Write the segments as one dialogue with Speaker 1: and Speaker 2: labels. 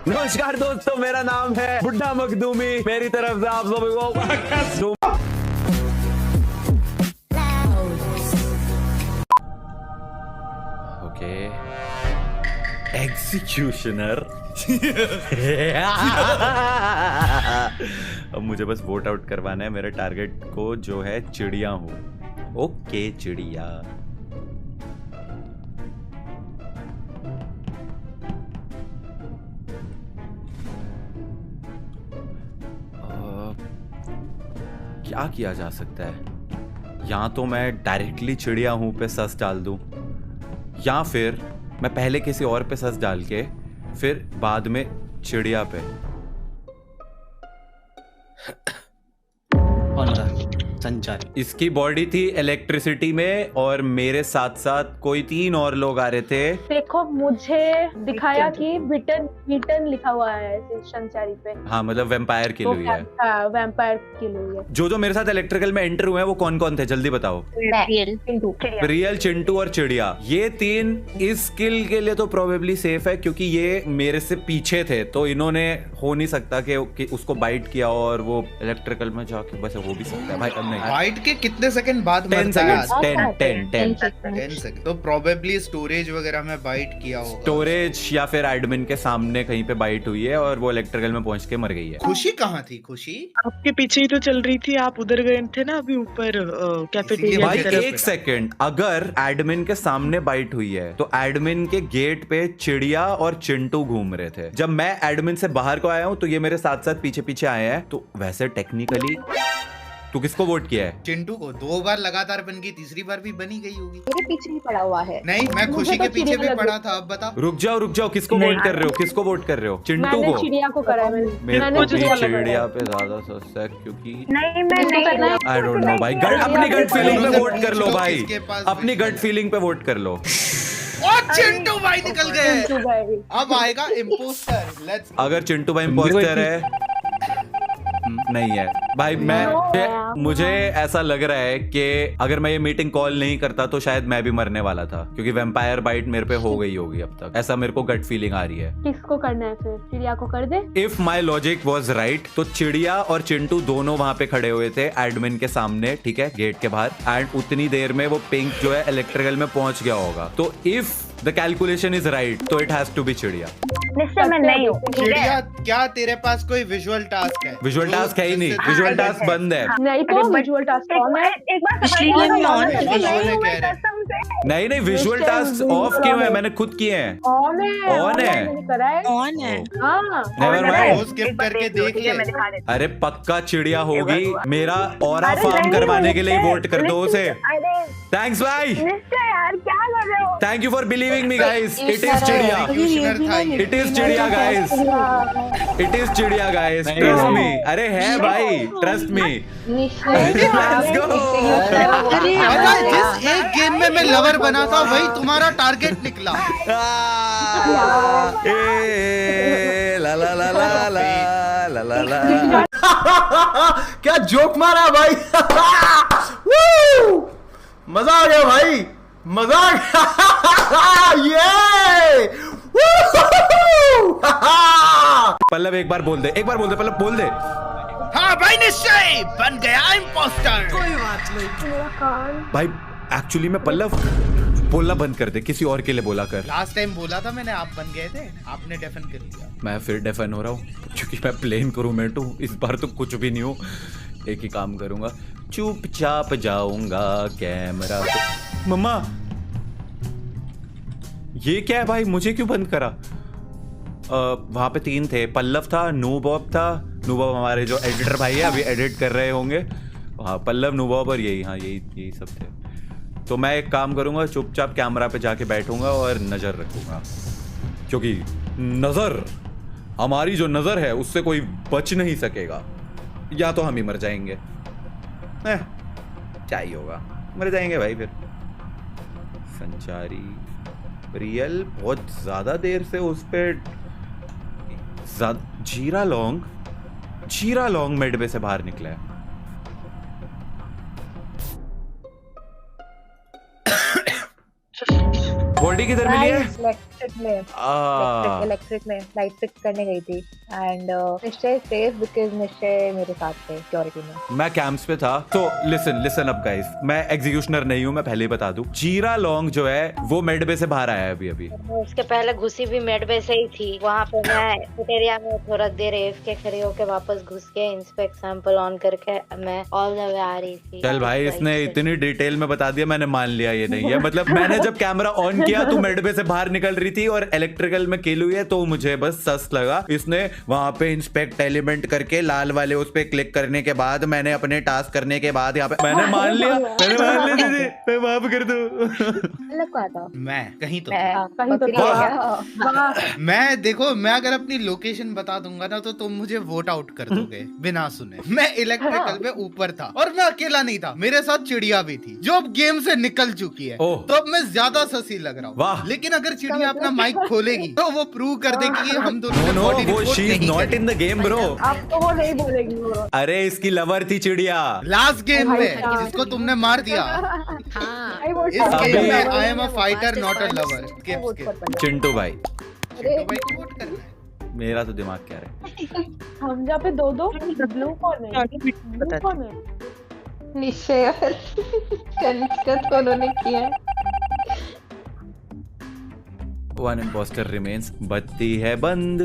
Speaker 1: नमस्कार दोस्तों, मेरा नाम है बुड्ढा मखदूमी। मेरी तरफ से आप सभी को ओके एग्जीक्यूशनर। अब मुझे बस वोट आउट करवाना है मेरे टारगेट को, जो है चिड़िया हूँ। ओके चिड़िया। क्या किया जा सकता है? या तो मैं डायरेक्टली चिड़िया हूं पे सस डाल दूं, या फिर मैं पहले किसी और पे सस डाल के फिर बाद में चिड़िया पे। संचारी। इसकी बॉडी थी इलेक्ट्रिसिटी में और मेरे साथ साथ कोई 3 और लोग आ रहे थे।
Speaker 2: देखो मुझे दिखाया कि बिटन लिखा हुआ है संचारी पे।
Speaker 1: हाँ मतलब वैम्पायर की हुई है।
Speaker 2: हाँ वैम्पायर की हुई है।
Speaker 1: जो मेरे साथ इलेक्ट्रिकल में एंटर हुए हैं वो कौन कौन थे, जल्दी बताओ। रियल, चिंटू और चिड़िया, ये 3 इस स्किल के लिए तो प्रोबेबली सेफ है, क्योंकि ये मेरे से पीछे थे, तो इन्होंने हो नहीं सकता कि उसको बाइट किया और वो इलेक्ट्रिकल में जाके, बस वो भी सकता है भाई।
Speaker 3: बाइट के कितने सेकंड बाद
Speaker 1: 10
Speaker 3: सेकंड। तो प्रोबेबली स्टोरेज वगैरह में बाइट किया होगा।
Speaker 1: स्टोरेज या फिर एडमिन के सामने कहीं पे बाइट हुई है और वो इलेक्ट्रिकल में पहुंच के मर गई है।
Speaker 3: खुशी कहाँ थी? खुशी
Speaker 4: आपके पीछे ही तो चल रही थी, आप उधर गए थे ना अभी ऊपर कैफेटेरिया
Speaker 1: भाई।
Speaker 4: की तरफ।
Speaker 1: एक सेकंड, अगर एडमिन के सामने बाइट हुई है तो एडमिन के गेट पे चिड़िया और चिंटू घूम रहे थे। जब मैं एडमिन से बाहर को आया हूँ तो ये मेरे साथ साथ पीछे पीछे आए हैं। तो वैसे टेक्निकली तू किसको वोट किया है?
Speaker 3: चिंटू को 2 बार लगातार बन गई, तीसरी बार भी बनी गई होगी।
Speaker 2: मेरे पीछे ही पड़ा हुआ है।
Speaker 3: नहीं, मैं खुशी के पीछे भी पड़ा था। अब बताओ।
Speaker 1: रुक जाओ, किसको वोट कर रहे हो? किसको वोट कर रहे हो? चिंटू को?
Speaker 2: चिड़िया को करा है।
Speaker 1: मेरे को चिड़िया पे ज्यादा सस्ता है, क्योंकि आई डोंट नो भाई। अपनी गट फीलिंग पे वोट कर लो भाई, अपनी गट फीलिंग पे वोट कर लो।
Speaker 3: और चिंटू भाई निकल गए। अब आएगा इम्पोस्टर। लेट्स।
Speaker 1: अगर चिंटू भाई इम्पोस्टर है नहीं है भाई, मुझे ऐसा लग रहा है कि अगर मैं ये मीटिंग कॉल नहीं करता तो शायद मैं भी मरने वाला था, क्योंकि वैम्पायर बाइट मेरे पे हो गई होगी अब तक। ऐसा मेरे को गट फीलिंग आ रही है।
Speaker 2: किसको करना है फिर? चिड़िया को कर दे।
Speaker 1: If my logic was right तो चिड़िया और चिंटू दोनों वहां पे खड़े हुए थे एडमिन के सामने, ठीक है, गेट के बाहर। एंड उतनी देर में वो पिंक जो है इलेक्ट्रिकल में पहुंच गया होगा। तो if the calculation is right तो इट हैज टू बी चिड़िया।
Speaker 2: मैं नहीं हूँ।
Speaker 3: चिड़िया, क्या तेरे पास कोई विजुअल टास्क है?
Speaker 1: विजुअल टास्क है ही नहीं, विजुअल टास्क बंद है।
Speaker 2: नहीं तो विजुअल टास्क ऑन है। एक बार
Speaker 1: नहीं, विजुअल टास्क ऑफ क्यों है? मैंने खुद किए हैं।
Speaker 2: ऑन है।
Speaker 1: ऑन है।
Speaker 4: कौन है?
Speaker 1: Never mind.
Speaker 3: स्किप करके देख ले।
Speaker 1: अरे पक्का चिड़िया होगी। मेरा ऑरा फार्म करवाने के लिए वोट कर दो उसे। थैंक्स भाई,
Speaker 2: यार क्या कर रहे हो?
Speaker 1: Thank you for believing me guys. It is चिड़िया, इट इज चिड़िया गाइस, इट इज चिड़िया गाइस। Trust me. अरे है भाई, ट्रस्ट मी। Let's go.
Speaker 3: जिस एक गेम में मैं लवर बना था वही तुम्हारा टारगेट निकला।
Speaker 1: ला ला ला ला ला ला ला।
Speaker 5: क्या जोक मारा भाई। मजा आ गया भाई, मजा आ गया। ये
Speaker 1: पल्लव एक बार बोल दे, पल्लव बोल दे।
Speaker 3: हाँ भाई, निश्चय बन गया इम्पोस्टर।
Speaker 5: कोई बात नहीं
Speaker 1: भाई एक्चुअली में पल्लव बोलना बंद कर दे, किसी और के लिए बोला कर।
Speaker 3: लास्ट टाइम बोला था मैंने, आप बन गए थे, आपने डेफन कर दिया।
Speaker 1: मैं फिर डेफन हो रहा हूँ क्योंकि मैं प्लेन क्रूमेट हूँ। इस बार तो कुछ भी नहीं हूँ। एक ही काम करूंगा, चुपचाप जाऊंगा कैमरा पे। मम्मा ये क्या है भाई? मुझे क्यों बंद करा? वहां पे 3 थे, पल्लव था, नूबॉब था। नूबॉब हमारे जो एडिटर भाई है अभी एडिट कर रहे होंगे। हाँ पल्लव, नूबॉब और यही, हाँ यही सब थे। तो मैं एक काम करूंगा, चुपचाप कैमरा पे जाके बैठूंगा और नजर रखूंगा, क्योंकि नजर, हमारी जो नजर है उससे कोई बच नहीं सकेगा। या तो हम ही मर जाएंगे। क्या ही होगा, मर जाएंगे भाई फिर। संचारी रियल बहुत ज्यादा देर से उस पे जीरा लॉन्ग मिडवे से बाहर निकला है। बॉडी किधर मिली है?
Speaker 2: इलेक्ट्रिक में लाइट फिक्स करने गई थी एंड निश्चय सेफ बिकॉज़ निश्चय मेरे साथ थे सिक्योरिटी में।
Speaker 1: मैं कैंप्स पे था। तो लिसन अप गाइस, मैं एग्जीक्यूशनर नहीं हूँ, मैं पहले ही बता दूं। जीरा लॉन्ग जो है वो मेडबे से बाहर आया है अभी।
Speaker 6: उसके पहले घुसी भी मेडबे से ही थी। वहाँ पे मैं एरिया में थोड़ा देर AFK खड़ी होके वापस घुस के इंस्पेक्ट सैंपल ऑन करके मैं ऑल द वे आ रही थी।
Speaker 1: चल भाई, इसने इतनी डिटेल में बता दिया, मैंने मान लिया ये नहीं है। मतलब मैंने जब कैमरा ऑन किया तो मेडबे से बाहर निकल रही थी और इलेक्ट्रिकल में किल हुई है, तो मुझे बस सस लगा। इसने वहां पे इंस्पेक्ट एलिमेंट करके लाल वाले उस पे क्लिक करने के बाद मैंने अपने टास्क करने के बाद यहाँ पे मैंने मान लिया दीदी, मैं माफ कर दूं।
Speaker 3: मैं कहीं तो
Speaker 2: मैं
Speaker 3: देखो, मैं अगर अपनी लोकेशन बता दूंगा ना तो तुम मुझे वोट आउट कर दोगे बिना सुने। मैं इलेक्ट्रिकल में ऊपर था और मैं अकेला नहीं था, मेरे साथ चिड़िया भी थी जो अब गेम से निकल चुकी है। तो अब मैं ज्यादा ससी लग रहा हूँ। लेकिन अगर चिड़िया अपना माइक खोलेगी तो वो प्रूव कर देगी कि हम दोनों ने बॉडी रिपोर्ट नहीं
Speaker 1: not in the game bro.
Speaker 2: अब तो वो नहीं बोलेगी वो।
Speaker 1: अरे इसकी लवर थी चिड़िया
Speaker 3: लास्ट गेम में, जिसको तुमने मार दिया। इस गेम में I am a fighter not a lover.
Speaker 1: Chintu भाई
Speaker 3: को वोट करना है।
Speaker 1: मेरा तो दिमाग क्या रहा है।
Speaker 2: हम जहाँ पे दो ब्लू कौन है? ब्लू कौन है?
Speaker 7: निश्चय और कनिष्का उन्होंने किया।
Speaker 1: One impostor remains. बत्ती है बंद।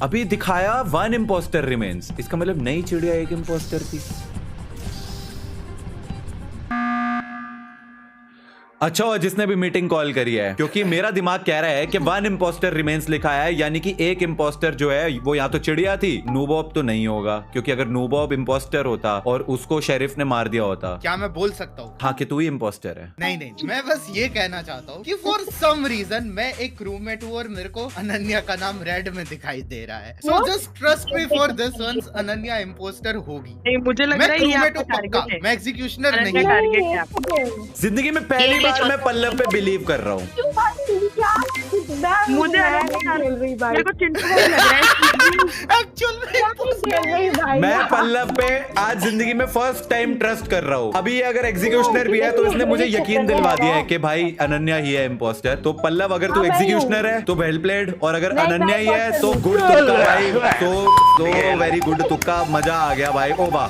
Speaker 1: अभी दिखाया वन इम्पोस्टर रिमेन्स, इसका मतलब नई चिड़िया एक इम्पोस्टर थी। अच्छा हुआ जिसने भी मीटिंग कॉल करी है, क्योंकि मेरा दिमाग कह रहा है कि वन इम्पोस्टर रिमेन्स लिखा है, यानी कि एक इम्पोस्टर जो है वो या तो चिड़िया थी। नूबॉब तो नहीं होगा, क्योंकि अगर नूबॉब इम्पोस्टर होता और उसको शेरिफ ने मार दिया होता।
Speaker 3: क्या मैं बोल सकता हूँ?
Speaker 1: हाँ कि तू ही इम्पोस्टर है।
Speaker 3: नहीं, मैं बस ये कहना चाहता हूँ कि फॉर सम रीजन मैं एक रूममेट हूँ और मेरे को अनन्या का नाम रेड में दिखाई दे रहा है। So just trust me for this once, Ananya impostor होगी।
Speaker 4: मुझे लग रहा है ये आपका
Speaker 3: पक्का, मैं एग्जीक्यूशनर नहीं
Speaker 4: हूँ।
Speaker 1: जिंदगी में पहली बार मैं पल्लव पे बिलीव कर रहा हूँ।
Speaker 4: मुझे मेरे को चिंटू लग रहा है।
Speaker 1: मैं पल्लव पे आज जिंदगी में फर्स्ट टाइम ट्रस्ट कर रहा हूँ। अभी ये अगर एग्जीक्यूशनर भी है तो इसने मुझे यकीन दिलवा दिया है कि भाई अनन्या ही है इम्पोस्टर। तो पल्लव अगर तू एग्जीक्यूशनर है तो वेल प्लेड, और अगर अनन्या ही है तो गुड तुक्का भाई। तो वेरी गुड तुक्का, मजा आ गया भाई। ओ वाह,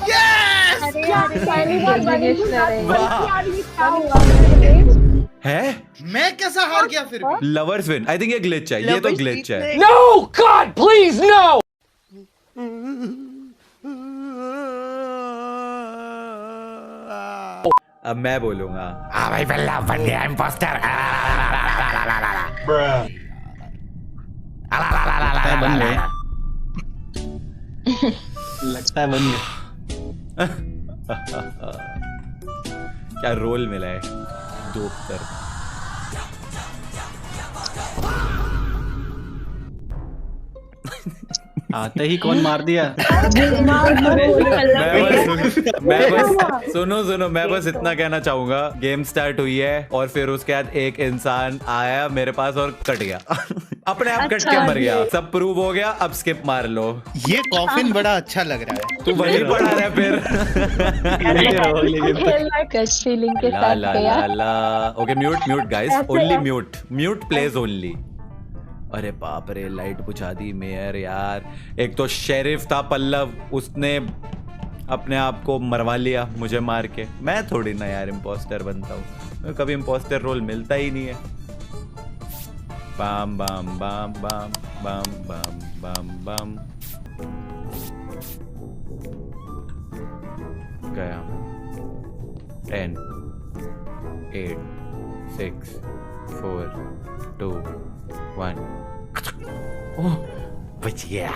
Speaker 1: है
Speaker 3: मैं कैसा हार गया फिर भी?
Speaker 1: Lovers win. आई थिंक ये ग्लिच है, ये तो ग्लिच है।
Speaker 8: No, God, please, no!
Speaker 1: अब मैं बोलूंगा।
Speaker 8: हाँ भाई, पल्लव बन गया इम्पोस्टर।
Speaker 9: लगता है बन गया।
Speaker 1: क्या रोल मिला है दोपहर।
Speaker 9: आते ही कौन मार दिया?
Speaker 1: सुनो, मैं बस इतना कहना चाहूंगा। गेम स्टार्ट हुई है और फिर उसके बाद एक इंसान आया मेरे पास और कट गया। अपने आप कट के मर गया। सब प्रूव हो गया, अब स्किप मार लो।
Speaker 3: ये कॉफिन बड़ा अच्छा लग रहा है।
Speaker 1: तू वही पढ़ा रहा है फिर।
Speaker 7: फीलिंग के साथ गया।
Speaker 1: Okay, mute guys, only mute please only. अरे बाप रे, लाइट बुझा दी मेयर यार। एक तो शेरिफ था पल्लव, उसने अपने आप को मरवा लिया मुझे मार के। मैं थोड़ी ना यार इम्पोस्टर बनता हूँ, कभी इम्पोस्टर रोल मिलता ही नहीं है। बम बम बम बम बम बम बम बम। गया 10 8 6 4 2 1। ओह, बच गया।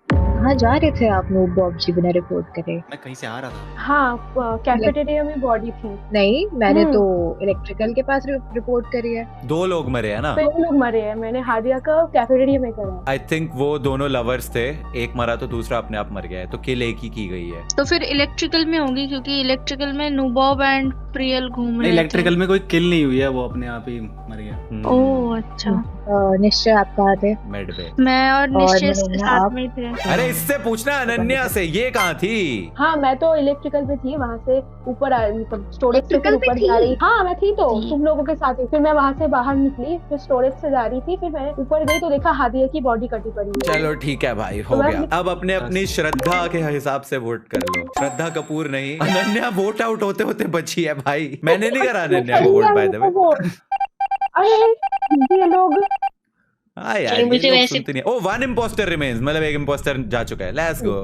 Speaker 7: कहाँ जा रहे थे आप नूब बॉब जी बिना रिपोर्ट करे?
Speaker 9: मैं कहीं से आ रहा था।
Speaker 2: हाँ, कैफेटेरिया में बॉडी थी।
Speaker 7: नहीं, मैंने तो इलेक्ट्रिकल के पास रिपोर्ट करी है।
Speaker 1: 2 लोग मरे हैं ना?
Speaker 2: 2 लोग मरे हैं। मैंने हादिया का कैफेटेरिया में करा।
Speaker 1: आई थिंक वो दोनों लवर्स थे, एक मरा तो दूसरा अपने आप मर गया है, तो किल एक ही की गई है।
Speaker 6: तो फिर इलेक्ट्रिकल में होंगी, क्योंकि इलेक्ट्रिकल में नूबॉब एंड
Speaker 10: प्रियल घूम
Speaker 9: नहीं,
Speaker 10: रहे थे।
Speaker 9: इलेक्ट्रिकल में कोई किल नहीं हुई है, वो अपने आप ही मर गया।
Speaker 10: ओह अच्छा।
Speaker 7: निश्चय आप कहाँ थे?
Speaker 1: मेड पे।
Speaker 10: मैं और निश्चय
Speaker 7: अनन्या,
Speaker 10: साथ
Speaker 7: आप?
Speaker 10: में थे।
Speaker 1: अरे इससे पूछना अनन्या से, ये कहाँ थी?
Speaker 2: हाँ मैं तो इलेक्ट्रिकल पे थी, वहाँ से ऊपर मतलब स्टोरेज से फिर
Speaker 7: Electrical पे
Speaker 2: ऊपर जा
Speaker 7: थी?
Speaker 2: रही। हाँ मैं थी तो तुम लोगों के साथ ही। फिर मैं वहाँ से बाहर निकली, फिर स्टोरेज से जा रही थी, फिर मैं ऊपर गई तो देखा हादिया की बॉडी कटी पड़ी है।
Speaker 1: चलो ठीक है भाई, हो गया। अब अपने अपनी श्रद्धा के हिसाब से वोट कर लो। श्रद्धा कपूर नहीं, अनन्या वोट आउट होते होते बची है भाई। मैंने नहीं करा अनन्या को वोट, बाय द वे।
Speaker 2: अरे ये लोग
Speaker 1: हाँ यार,
Speaker 10: चलो,
Speaker 1: ये
Speaker 10: मुझे
Speaker 1: लोग
Speaker 10: वैसे-
Speaker 1: सुनते नहीं। ओ, वन इम्पोस्टर रिमेन्स, मतलब एक इम्पोस्टर जा चुका है। Let's go.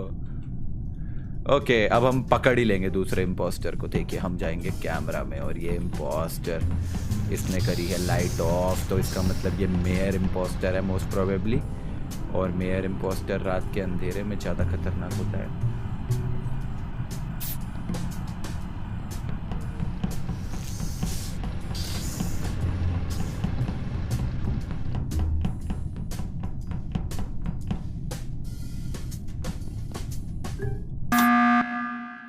Speaker 1: ओके, अब हम पकड़ ही लेंगे दूसरे इम्पोस्टर को। देखिए हम जाएंगे कैमरा में, और ये इम्पोस्टर इसने करी है लाइट ऑफ, तो इसका मतलब ये मेयर इम्पोस्टर है मोस्ट प्रोबेबली। और मेयर इम्पोस्टर रात के अंधेरे में ज़्यादा खतरनाक होता है।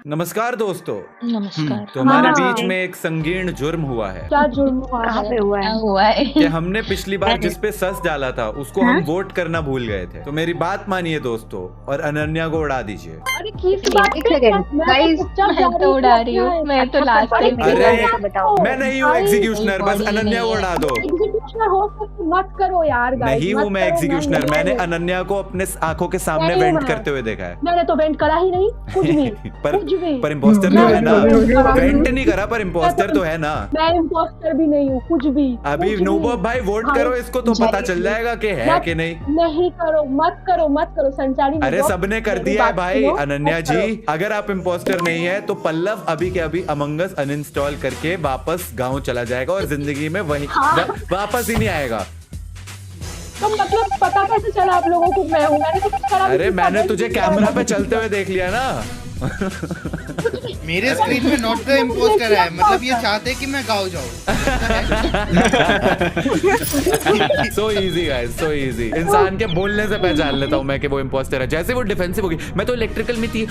Speaker 1: नमस्कार दोस्तों,
Speaker 10: नमस्कार।
Speaker 1: तो हमारे
Speaker 2: हाँ।
Speaker 1: बीच में एक संगीन जुर्म हुआ है
Speaker 2: क्या जुर्म हुआ
Speaker 10: कहाँ
Speaker 2: है?
Speaker 10: पे हुआ है?
Speaker 7: हुआ है।
Speaker 1: कि हमने पिछली बार जिस पे सस डाला था उसको हम वोट करना भूल गए थे। तो मेरी बात मानिए दोस्तों, और अनन्या को उड़ा दीजिए।
Speaker 2: अरे किस बात
Speaker 7: एक
Speaker 2: पे?
Speaker 7: सेकंड,
Speaker 2: मैं
Speaker 7: गाइस,
Speaker 2: चुपचाप जा
Speaker 7: मैं तो उड़ा रही हूँ,
Speaker 2: क्या
Speaker 7: मैं तो
Speaker 2: है?
Speaker 7: लास्ट टाइम
Speaker 1: अरे,
Speaker 2: बताओ।
Speaker 1: मैं नहीं हूँ
Speaker 2: भाई,
Speaker 1: एग्जीक्यूशनर, बस
Speaker 7: body
Speaker 1: अनन्या को
Speaker 7: नहीं है।
Speaker 1: उड़ा दो।
Speaker 2: एग्जीक्यूशनर हो सकते, मत करो यार guys,
Speaker 1: नहीं
Speaker 2: मत
Speaker 1: हूँ मैं
Speaker 2: करो,
Speaker 1: एग्जीक्यूशनर,
Speaker 2: नहीं,
Speaker 1: मैंने
Speaker 2: नहीं,
Speaker 1: अनन्या को अपने आंखों के सामने
Speaker 2: नहीं,
Speaker 1: वेंट
Speaker 2: मैं-
Speaker 1: करते हुए देखा है।
Speaker 2: मैंने तो वेंट करा ही नहीं, कुछ भी
Speaker 1: पर
Speaker 2: कुछ भी।
Speaker 1: पर इम्पोस्टर तो
Speaker 2: मैं
Speaker 1: है ना,
Speaker 2: तो वेंट करा
Speaker 1: वेंट
Speaker 2: हूँ।
Speaker 1: नहीं करा पर इम्पोस्टर तो है ना।
Speaker 2: मैं इम्पोस्टर भी नहीं हूँ, कुछ भी।
Speaker 1: अभी
Speaker 2: कुछ भी।
Speaker 1: नूबॉब भाई वोट
Speaker 2: हाँ,
Speaker 1: करो इसको, तो पता चल जाएगा कि है
Speaker 2: मत-
Speaker 1: कि नहीं।
Speaker 2: नहीं करो, मत करो, मत करो संचारी।
Speaker 1: अरे
Speaker 2: नूबॉब,
Speaker 1: सबने कर
Speaker 2: मेरी
Speaker 1: दिया है
Speaker 2: बात
Speaker 1: भाई।
Speaker 2: सुनो,
Speaker 1: अनन्या
Speaker 2: मत करो।
Speaker 1: जी, अगर आप इम्पोस्टर नहीं है तो पल्लव अभी के अभी अमंग अस अनइंस्टॉल करके वापस गांव चला जाएगा और जिंदगी में वही वापस ही नहीं आएगा।
Speaker 2: तो मतलब पता कैसे चला आप लोगों को मैं हूँ? मैंने तो कुछ करा भी
Speaker 1: अरे
Speaker 2: नहीं,
Speaker 1: मैंने
Speaker 2: सब
Speaker 1: तुझे
Speaker 2: वेंट
Speaker 1: कैमरा
Speaker 2: करा।
Speaker 1: पे चलते हुए देख लिया ना।
Speaker 3: मेरे स्क्रीन में नॉट द इम्पोस्टर है, मतलब ये चाहते कि मैं गाँव जाऊँ।
Speaker 1: So easy guys, so easy. इंसान के बोलने से पहचान लेता हूँ मैं कि वो इम्पोस्टर है। जैसे वो डिफेंसिव होगी, मैं तो इलेक्ट्रिकल में थी,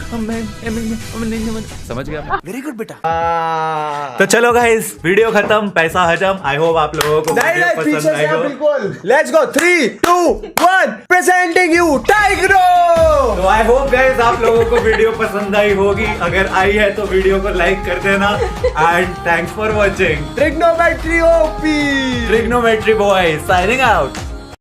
Speaker 1: समझ गया। वेरी गुड बेटा। तो चलो गाइस, वीडियो खत्म, पैसा हजम। आई होप आप लोगों को
Speaker 5: नहीं
Speaker 1: वीडियो
Speaker 5: नहीं, पीछे
Speaker 1: पसंद
Speaker 5: से
Speaker 1: आई
Speaker 5: आप
Speaker 1: हो।
Speaker 5: बिल्कुल। Let's go 3 2 1 presenting you Tigro.
Speaker 1: तो आई होप गाइस आप लोगों को वीडियो पसंद आई होगी। अगर आई है तो वीडियो को लाइक कर देना। And thanks for watching.
Speaker 5: Trigonometry OP.
Speaker 1: Trigonometry boy signing out.